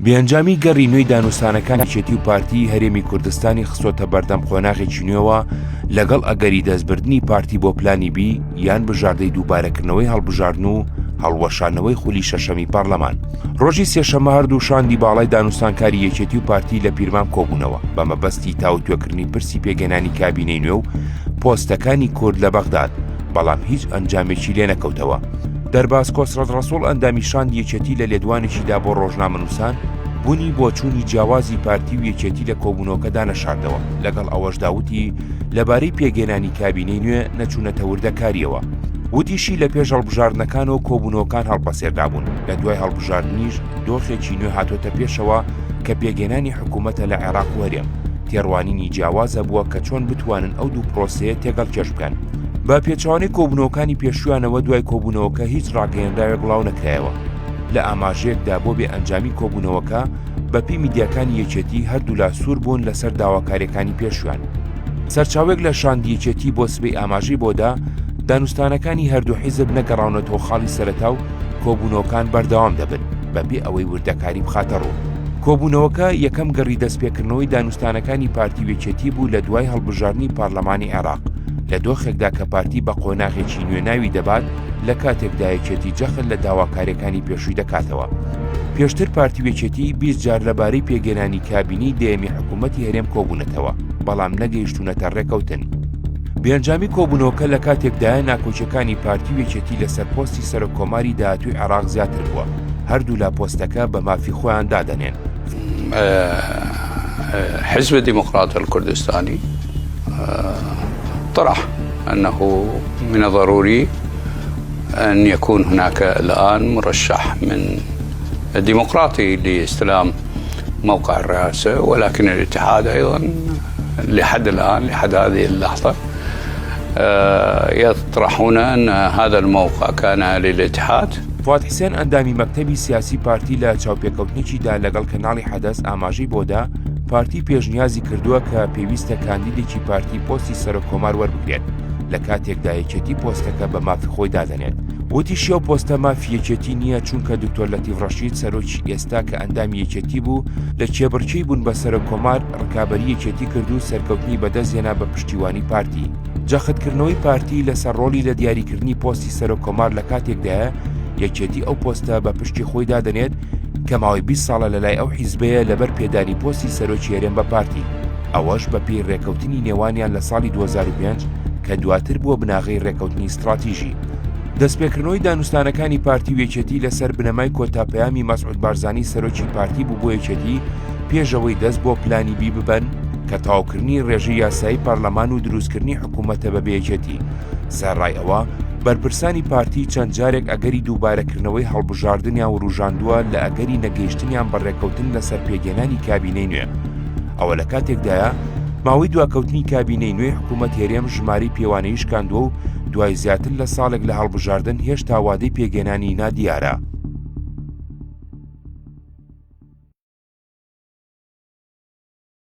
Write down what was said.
بێنجامی گەڕی نوێی دانوستانەکانی یەکێتی و پارتی هەرێمی کوردستانی خستۆتە بەردەم قۆناغێکی نوێەوە لەگەڵ ئەگەری دەستبردنی پارتی بۆ پلانی بی یان بژاردەی دووبارەکردنەوەی هەڵبژاردن و هەڵوەشانەوەی خولی شەشەمی پارلەمان. ڕۆژی سێشەممە هەردوو شاندی باڵای دانوستانکاری یەکێتی و پارتی لە پیرمان کۆبوونەوە بە مەبەستی تاوتوێکردنی پرسی پێگەنانی کابینەی نوێ و پۆستەکانی کورد لە بەغداد، بەڵام هیچ ئەنجامێکی لێ نەکەوتەوە. دەرباز کۆسڕەت ڕەسوڵ ئەندامی شاندی یەکێتی لە لێدوانێکیدا بۆ ڕۆژنامەنووسان بوونی بۆ چوونی جیاوازی پارتی و یەکێتی لە کۆبوونەوەکەدا نەشاردەوە، لەگەڵ ئەوەشداوتی لەبارەی پێگەێنانی کابینەی نوێ نەچوونەتە وردەکاریەوە. وتیشی لە پێش هەڵبژاردنەکانەوە کۆبوونەوەکان هەڵبەسێردا بوون، لە دوای هەڵبژاردنیش دۆخێکی نوێ هاتۆتە پێشەوە کە پێگەێنانی حکوومەتە لە عێراق و هەرێم. تێڕوانینی جیاوازە بووە کە چۆن بتوانن ئەو دوو پرۆسەیە تێگەڵ کێش بکەن. بە پێچەوانەی کۆبوونەوەکانی پێشویانەوە دوای کۆبوونەوەکە هیچ ڕاگەیەندراوێک بڵاو نەکرایەوە. لە ئاماژەیەکدا بۆ بێ ئەنجامی کۆبوونەوەکە بەپی میدیاکانی یەکێتی هەردوو لا سوور بوون لەسەر داواکاریەکانی پێشویان. سەرچاوێک لە شاندی یەکێتی بۆ سبەی ئاماژەی بۆدا دانوستانەکانی هەردوو حیزب نەگەڕاونەتەوە خاڵی سەرەتا و کۆبوونەوەکان بەردەوام دەبن بەبێ ئەوەی وردەکاری بخاتە ڕوو. کۆبوونەوەکە یەکەم گەڕی دەستپێکردنەوەی دانوستانەکانی پارتی یەکێتی بوو لە دوای هەڵبژاردنی پارلەمانی عێراق لە دۆخێکدا کە پارتی بە قۆناغێکی نوێ ناوی دەبات لە کاتێکدا یەکێتی جەخت لە داواکاریەکانی پێشووی دەکاتەوە. پێشتر پارتی یەکێتی 20 جار لەبارەی پێگەێنانی کابینی دەیەمی حکوومەتی هەرێم کۆبوونەتەوە، بەڵام نەگەیشتوونەتە ڕێکەوتن. بێنجامی کۆبوونەوەکە لە کاتێکدایە ناکۆچەکانی پارتی یەکێتی لەسەر پۆستی سەرۆکۆماری داهاتووی عێراق زیاتر بووە، هەردوو لا پۆستەکە بە مافی خۆیان دادەنێن. حزب الديمقراطي الكردستاني طرح أنه من الضروري أن يكون هناك الآن مرشح من الديمقراطي لاستلام موقع الرئاسة، ولكن الاتحاد أيضا لحد الآن لحد هذه اللحظة يطرحون أن هذا الموقع كان للاتحاد. فواد حسين ئەندامی مەکتەبی سیاسی پارتی لە چاوپێکەوتنێکیدا لەگەڵ کەناڵی حەدەس ئاماژەی بۆدا پارتی پێشنیازی کردووە کە پێویستە کاندیدێکی پارتی پۆستی سەرۆکۆمار وەربگرێت لە کاتێکدا یەکێتی پۆستەکە بە مافی خۆی دادەنێت. وتی شێو پۆستە مافی یەکێتی نییە، چونکە دکتۆر لەتیف ڕەشید سەرۆکی ئێستا کە ئەندامی یەکێتی بوو لە کێبڕکەی بوون بە سەرۆکۆمار ڕکابەری یەکێتی کرد و سەرکەوتنی بەدەستهێنا بە پشتیوانی پارتی. جەختکردنەوەی پارتی لەسەر ڕۆڵی لە دیاریکردنی پۆستی سەرۆکۆمار لە کاتێکدایە یەکێتی ئەو پۆستە بە پشتی خۆی دادەنێت کە ماوەی 20 ساڵە لەلای ئەو حیزبەیە لەبەر پێدانی پۆستی سەرۆکی هەرێم بە پارتی، ئەوەش بە پێی ڕێکەوتنی نێوانیان لە ساڵی 2005 کە دواتر بووە بناغی ڕێکەوتنی استراتیژی. دەستپێکردنەوەی دانوستانەکانی پارتی یەکێتی لەسەر بنەمای کۆتاپەیامی مەسعود بارزانی سەرۆکی پارتی بوو بۆ یەکێتی پێشەوەی دەست بۆ پلانی بی ببەن کە تاوکردنی ڕێژەی یاسایی پارلەمان و دروستکردنی حکوومەتە بەبێ یەکێتی. سەرڕای ئەوە بەرپرسانی پارتی چەند جارێک ئەگەری دووبارەکردنەوەی هەڵبژاردنیان و ڕوژاندووە لە ئەگەری نەگەیشتنیان بەڕێکەوتن لەسەر پێگەێنانی کابینەی نوێ. ئەوە لە کاتێکدایە ماوەی دواکەوتنی کابینەی نوێی حکوومەت هێرێم ژمارەی پێوانەیی شکاندووە و دوای زیاتر لە ساڵێک لە هەڵبژاردن هێشتا وادەی پێگەێنانی نادیارە.